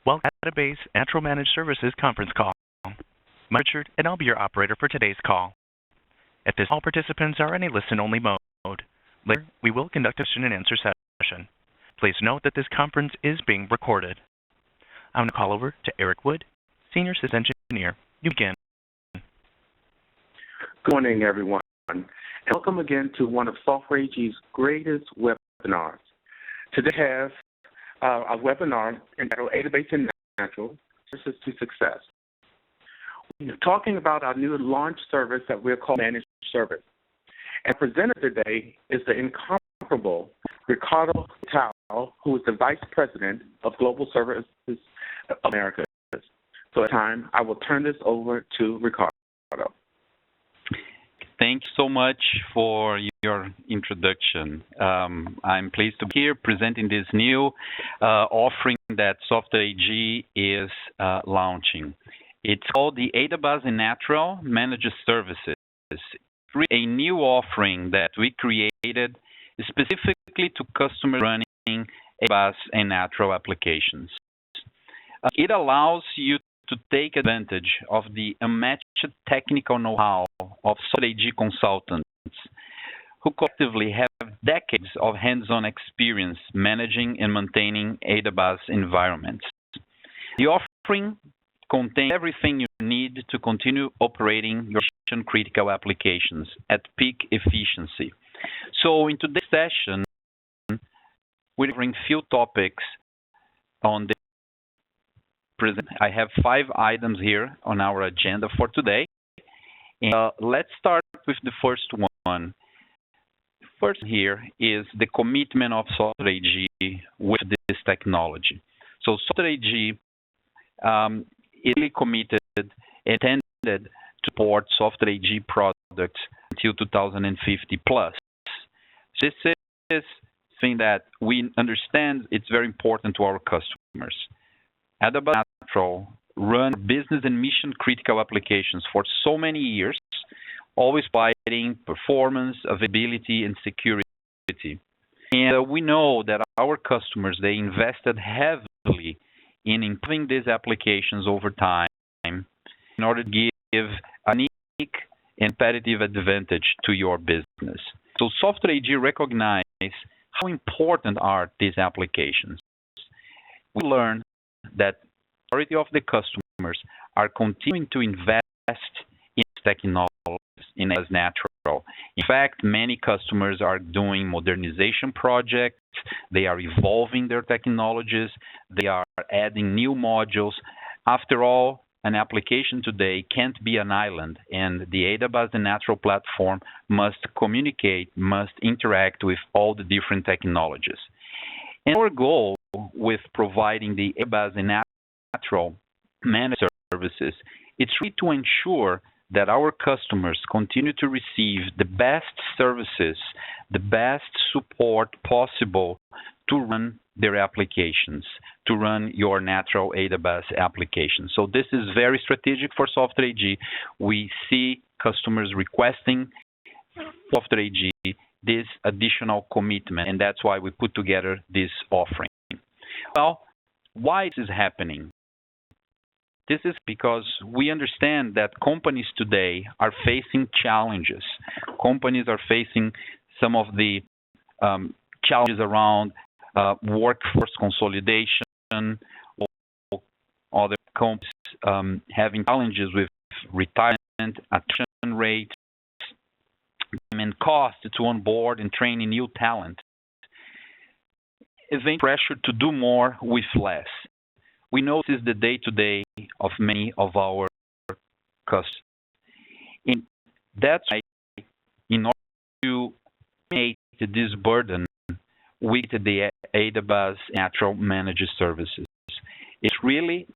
Welcome to Adabas Natural Managed Services conference call. I'm Richard, and I'll be your operator for today's call. At this, all participants are in a listen-only mode. Later, we will conduct a question-and-answer session. Please note that this conference is being recorded. I'm going to call over to Eric Wood, Senior System Engineer. You begin. Good morning, everyone. Welcome again to one of Software AG's greatest webinars. Today we have a webinar entitled Adabas Natural Services to Success. We're talking about our new launch service that we're calling Managed Service. And our presenter today is the incomparable Ricardo Tal, who is the Vice President of Global Services of America. So at this time, I will turn this over to Ricardo. Thank you so much for your introduction. I'm pleased to be here presenting this new offering that Software AG is launching. It's called the Adabas Natural Managed Services. It's a new offering that we created specifically to customers running Adabas and Natural applications. It allows you to take advantage of the unmatched technical know-how of Software AG consultants who collectively have decades of hands-on experience managing and maintaining Adabas environments. The offering contains everything you need to continue operating your mission-critical applications at peak efficiency. So in today's session, we're covering few topics on the present. I have 5 items here on our agenda for today. And, let's start with the first one. First here is the commitment of Software AG with this technology. So Software AG is really committed and intended to support Software AG products until 2050 plus. This is something that we understand it's very important to our customers. Adabas Natural run business and mission critical applications for so many years, always providing performance, availability, and security. And we know that our customers, they invested heavily in improving these applications over time in order to give a unique and competitive advantage to your business. So Software AG recognizes how important are these applications. We learn that the majority of the customers are continuing to invest in technologies in Adabas Natural. In fact, many customers are doing modernization projects. They are evolving their technologies. They are adding new modules. After all, an application today can't be an island, and the Adabas Natural platform must communicate, must interact with all the different technologies. And our goal with providing the Adabas Natural Managed Services, it's really to ensure that our customers continue to receive the best services, the best support possible to run their applications, to run your natural Adabas applications. So this is very strategic for Software AG. We see customers requesting Software AG this additional commitment, and that's why we put together this offering. Well, why this is happening? This is because we understand that companies today are facing challenges. Companies are facing some of the challenges around workforce consolidation, or other companies having challenges with retirement, attrition rates, and cost to onboard and train new talent. Event pressure to do more with less. We know this is the day-to-day of many of our customers. And that's why, in order to eliminate this burden with the Adabas Natural Managed Services, it's really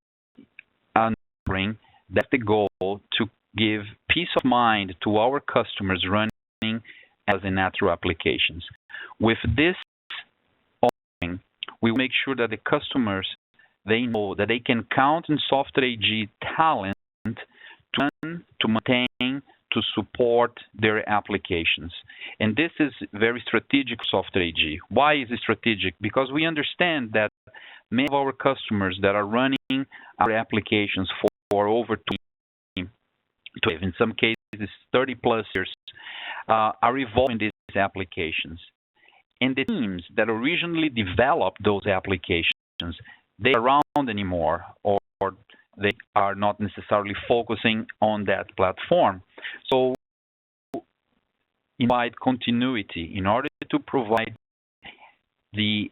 an offering that's the goal to give peace of mind to our customers running as a natural applications. With this offering, we will make sure that the customers, they know that they can count on Software AG talent to run, to maintain, to support their applications. And this is very strategic for Software AG. Why is it strategic? Because we understand that many of our customers that are running our applications for over 20, in some cases 30 plus years, are evolving these applications. And the teams that originally developed those applications, they aren't around anymore, or they are not necessarily focusing on that platform. So, provide continuity in order to provide the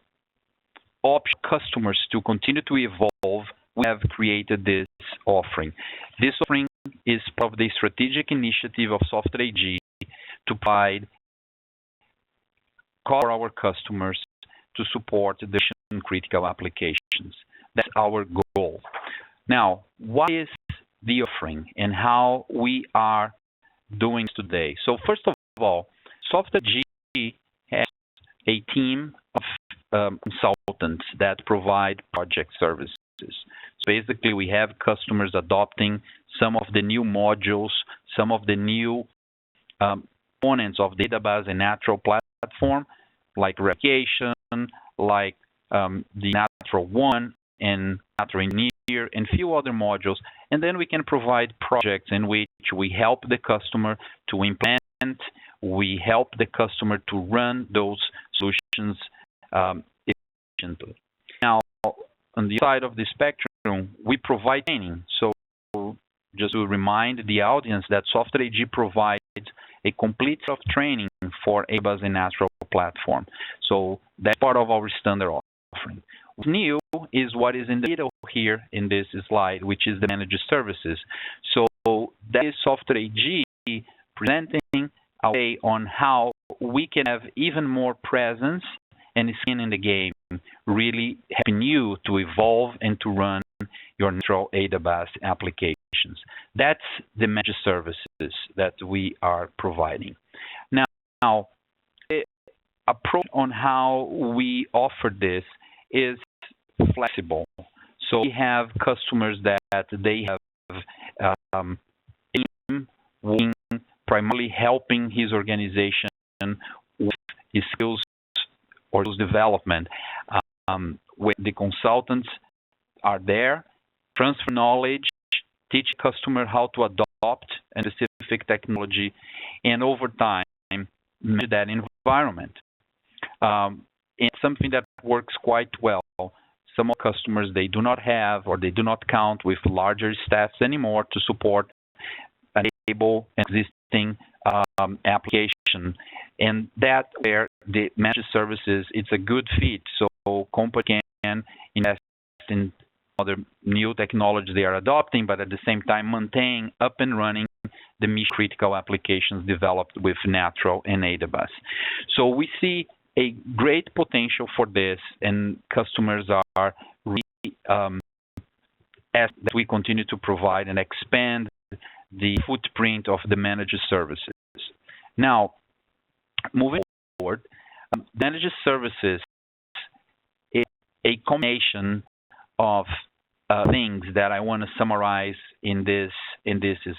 option customers to continue to evolve. We have created this offering. This offering is part of the strategic initiative of Software AG to provide for our customers to support the mission-critical applications. That's our goal. Now, what is the offering and how we are doing today? So first of all, Software AG has a team of consultants that provide project services. So basically, we have customers adopting some of the new modules, some of the new components of the Adabas Natural platform, like replication, like the Natural One and Natural Engineer, and a few other modules. And then we can provide projects in which we help the customer to implement, we help the customer to run those solutions efficiently. Now, on the side of the spectrum, we provide training. So just to remind the audience that Software AG provides a complete set of training for Adabas Natural platform. So that's part of our standard offering. What's new is what is in the middle here in this slide, which is the managed services. So that is Software AG presenting a way on how we can have even more presence and skin in the game, really helping you to evolve and to run your natural Adabas applications. That's the managed services that we are providing. Now, the approach on how we offer this is flexible. So we have customers that they have a team working primarily helping his organization with his skills or skills development. Where the consultants are there, transfer knowledge, teach customer how to adopt a specific technology, and over time, manage that environment. It's something that works quite well. Some customers, they do not have or they do not count with larger staffs anymore to support a stable existing application. And that where the managed services, it's a good fit. So company can invest in other new technologies they are adopting, but at the same time maintain up and running the mission-critical applications developed with Natural and Adabas. So we see a great potential for this, and customers are really asked that we continue to provide and expand the footprint of the managed services. Now, moving forward, managed services is a combination of things that I want to summarize in this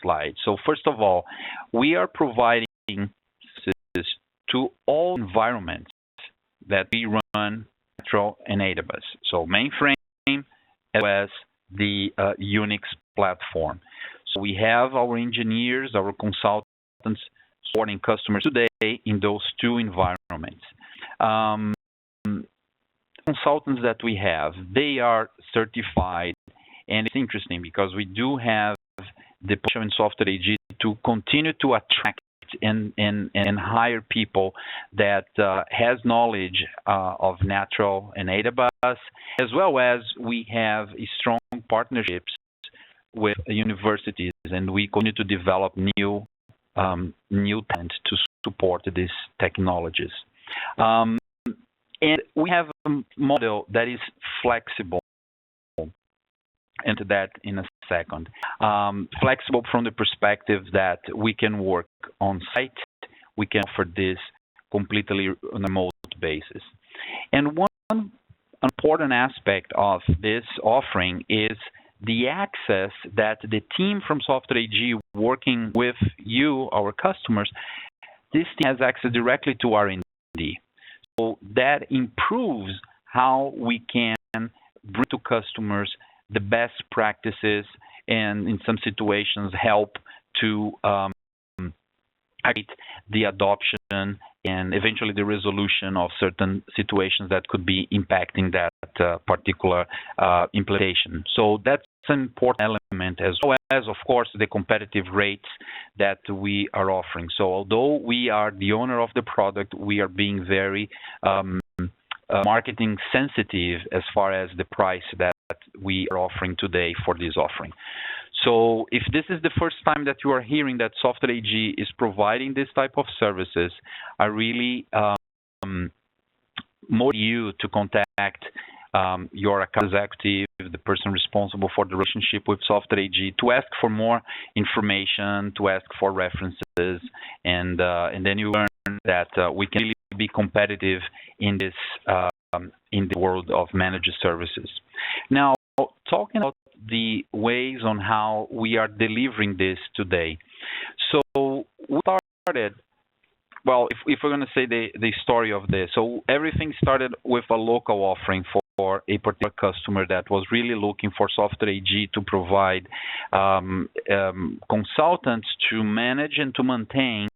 slide. So first of all, we are providing services to all environments that we run Natural and Adabas. So mainframe as well as the Unix platform. So we have our engineers, our consultants supporting customers today in those two environments. Consultants that we have, they are certified, and it's interesting because we do have the potential in Software AG to continue to attract and hire people that has knowledge of Natural and Adabas, as well as we have strong partnerships with universities, and we continue to develop new talent to support these technologies. And we have a model that is flexible, into that in a second. Flexible from the perspective that we can work on site, we can offer this completely on a remote basis. And one important aspect of this offering is the access that the team from Software AG working with you, our customers, this team has access directly to R&D. So that improves how we can bring to customers the best practices and in some situations help to the adoption and eventually the resolution of certain situations that could be impacting that particular implementation. So that's an important element, as well as, of course, the competitive rates that we are offering. So although we are the owner of the product, we are being very marketing sensitive as far as the price that we are offering today for this offering. So if this is the first time that you are hearing that Software AG is providing this type of services, I really motivate you to contact your account executive, the person responsible for the relationship with Software AG, to ask for more information, to ask for references, and then you learn that we can really be competitive in this in the world of managed services. Now, talking about the ways on how we are delivering this today. So we started, well, if we're going to say the story of this, so everything started with a local offering for a particular customer that was really looking for Software AG to provide consultants to manage and to maintain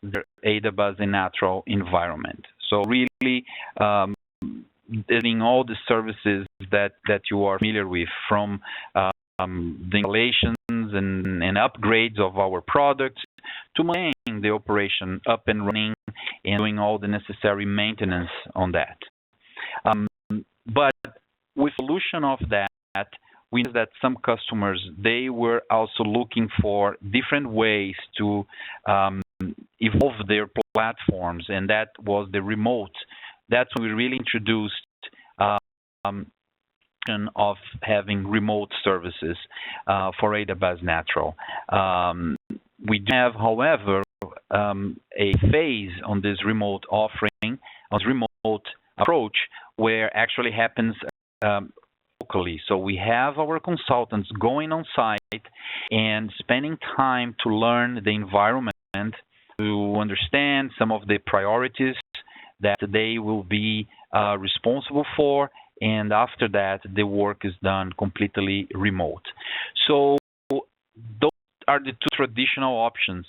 their Adabas Natural environment. So really doing all the services that you are familiar with, from the installations and upgrades of our products to maintaining the operation up and running and doing all the necessary maintenance on that. But with solution of that, we know that some customers, they were also looking for different ways to evolve their platforms, and that was the remote. That's when we really introduced of having remote services for Adabas Natural. We do have, however, a phase on this remote offering, on this remote approach, where actually happens locally. So we have our consultants going on site and spending time to learn the environment, to understand some of the priorities that they will be responsible for, and after that, the work is done completely remote. So those are the two traditional options.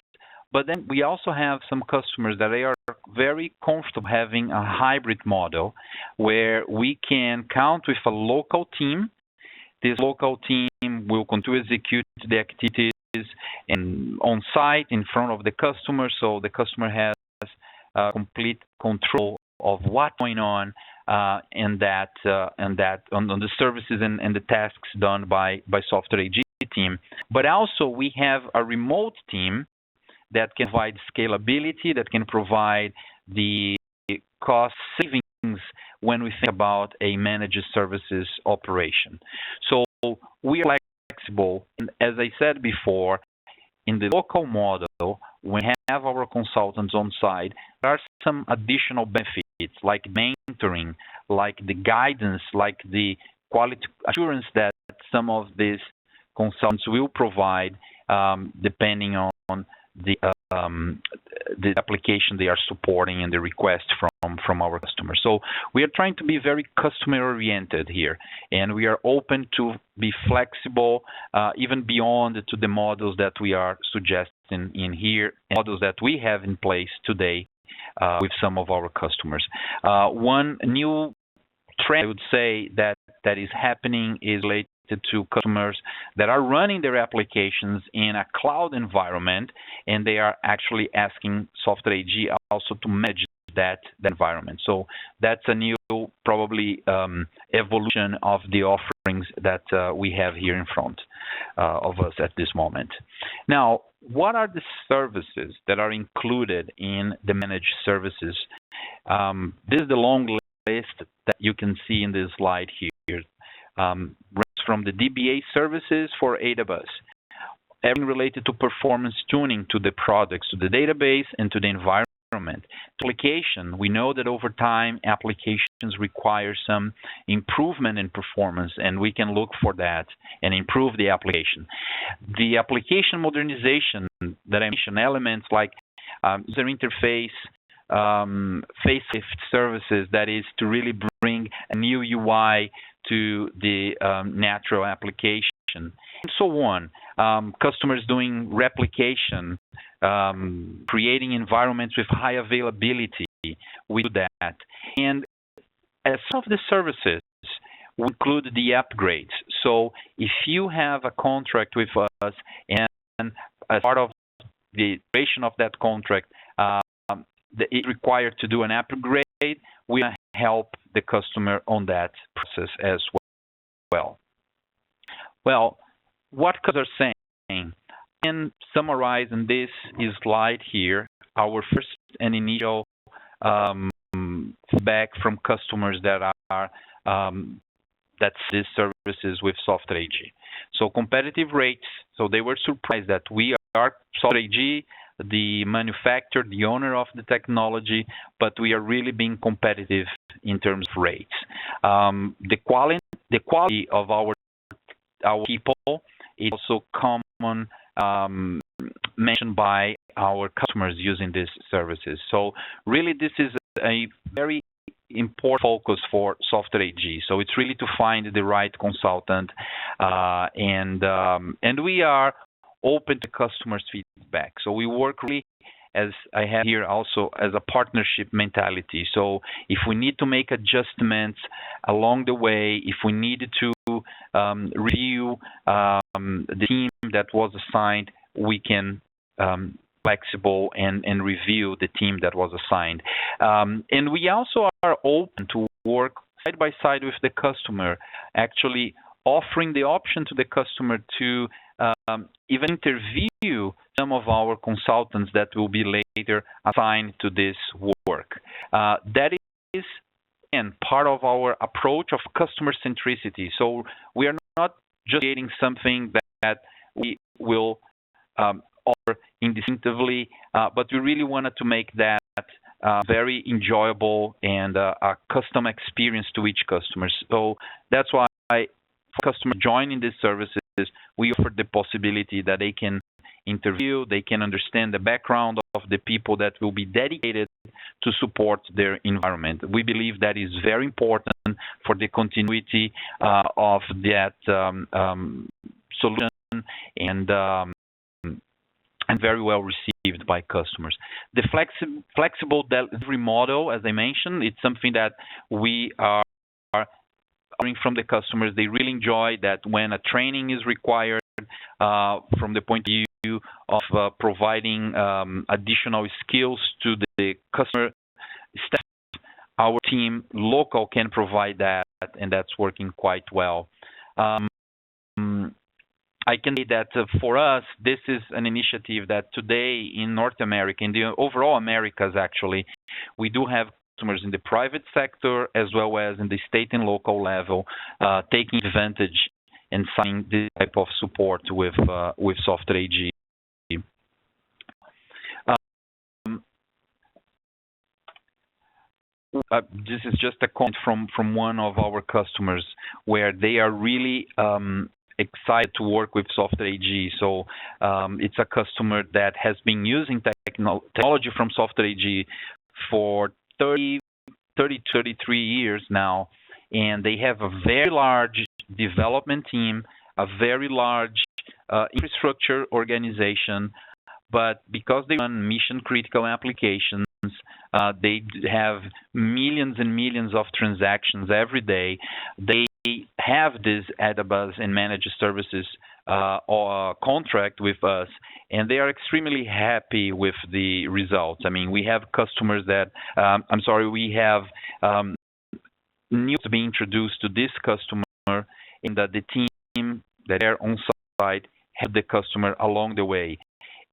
But then we also have some customers that they are very comfortable having a hybrid model where we can count with a local team. This local team will continue to execute the activities and on site in front of the customer, so the customer has complete control of what's going on and on the services and the tasks done by Software AG team. But also we have a remote team that can provide scalability, that can provide the cost savings when we think about a managed services operation. So we are flexible, and as I said before, in the local model, when we have our consultants on site, there are some additional benefits like mentoring, like the guidance, like the quality assurance that some of these consultants will provide depending on the application they are supporting and the request from our customers. So we are trying to be very customer oriented here, and we are open to be flexible even beyond to the models that we are suggesting in here, and models that we have in place today with some of our customers. One new trend I would say that is happening is related to customers that are running their applications in a cloud environment, and they are actually asking Software AG also to manage that environment. So that's a new probably evolution of the offerings that we have here in front of us at this moment. Now, what are the services that are included in the managed services? This is the long list that you can see in this slide here. From the DBA services for Adabas, everything related to performance tuning to the products, to the database, and to the environment environment. Application, we know that over time, applications require some improvement in performance, and we can look for that and improve the application. The application modernization that I mentioned, elements like user interface, facelift services, that is to really bring a new UI to the natural application, and so on. Customers doing replication, creating environments with high availability, we do that. And as some of the services, we include the upgrades. So if you have a contract with us and as part of the duration of that contract, it's required to do an upgrade, we help the customer on that process as well. Well, what customers are saying, and summarize in this slide here, our first and initial feedback from customers that are that's these services with Software AG. So competitive rates. So they were surprised that we are Software AG, the manufacturer, the owner of the technology, but we are really being competitive in terms of rates. The quality of our people is also common, mentioned by our customers using these services. So really, this is a very important focus for Software AG. So it's really to find the right consultant, and we are open to customers' feedback. So we work really, as I have here also, as a partnership mentality. So if we need to make adjustments along the way, if we need to review the team that was assigned, we can flexible and review the team that was assigned. And we also are open to work side by side with the customer, actually offering the option to the customer to even interview some of our consultants that will be later assigned to this work. That is, again, part of our approach of customer centricity. So we are not just creating something that we will offer indistinctively, but we really wanted to make that very enjoyable and a custom experience to each customer. So that's why for customers joining these services, we offer the possibility that they can interview, they can understand the background of the people that will be dedicated to support their environment. We believe that is very important for the continuity of that solution and very well received by customers. The flexible delivery model, as I mentioned, it's something that we are hearing from the customers. They really enjoy that when a training is required from the point of view of providing additional skills to the customer staff, our team local can provide that, and that's working quite well. I can say that for us, this is an initiative that today in North America, in the overall Americas actually, we do have customers in the private sector as well as in the state and local level taking advantage and signing this type of support with Software AG. This is just a comment from one of our customers where they are really excited to work with Software AG. So it's a customer that has been using technology from Software AG for 33 years now, and they have a very large development team, a very large infrastructure organization, but because they run mission-critical applications, they have millions and millions of transactions every day. They have this Adabas and Managed Services contract with us, and they are extremely happy with the results. I mean, we have customers that, we have news being introduced to this customer, and that the team that are on site help the customer along the way.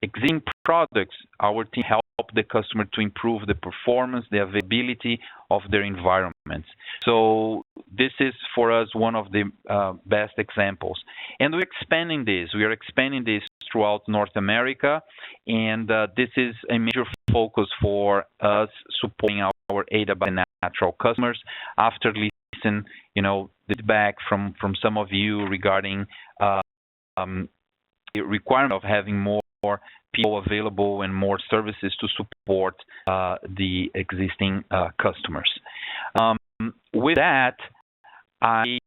Existing products, our team help the customer to improve the performance, the availability of their environments. So this is for us one of the best examples. And we're expanding this. We are expanding this throughout North America, and this is a major focus for us supporting our Adabas Natural customers after listening, the feedback from some of you regarding the requirement of having more people available and more services to support the existing customers. With that, I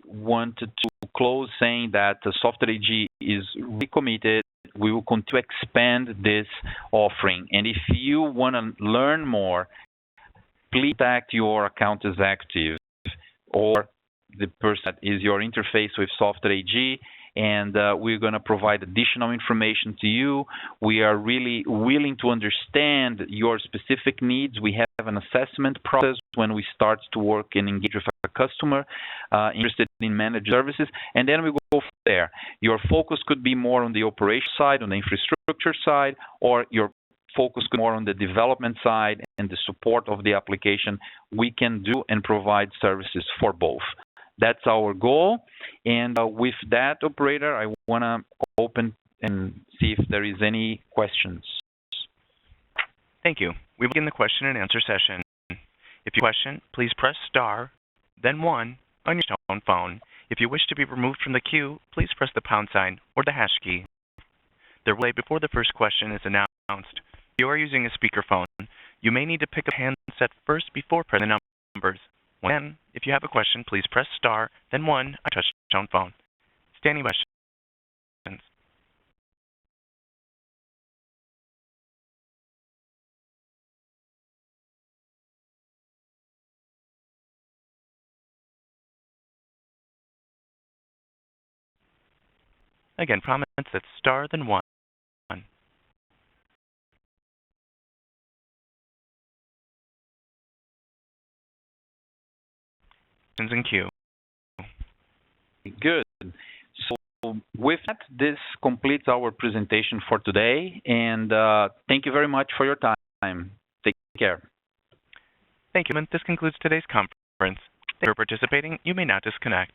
wanted to close saying that the Software AG is really committed. We will continue to expand this offering. And if you want to learn more, please contact your account executive or the person that is your interface with Software AG, and we're going to provide additional information to you. We are really willing to understand your specific needs. We have an assessment process when we start to work and engage with a customer interested in managed services, and then we go from there. Your focus could be more on the operation side, on the infrastructure side, or your focus could be more on the development side and the support of the application. We can do and provide services for both. That's our goal. And with that, operator, I want to open and see if there is any questions. Thank you. We begin the question and answer session. If you have a question, please press star, then 1 on your phone phone. If you wish to be removed from the queue, please press the pound sign or the hash key. The relay before the first question is announced. If you are using a speakerphone, you may need to pick up a handset first before pressing the numbers. Again, if you have a question, please press star, then 1 on your touch-tone phone. Standing by questions. Again, promise that's star, then 1. In queue. Good. So with that, this completes our presentation for today, and thank you very much for your time. Take care. Thank you, and this concludes today's conference. Thank you for participating. You may now disconnect.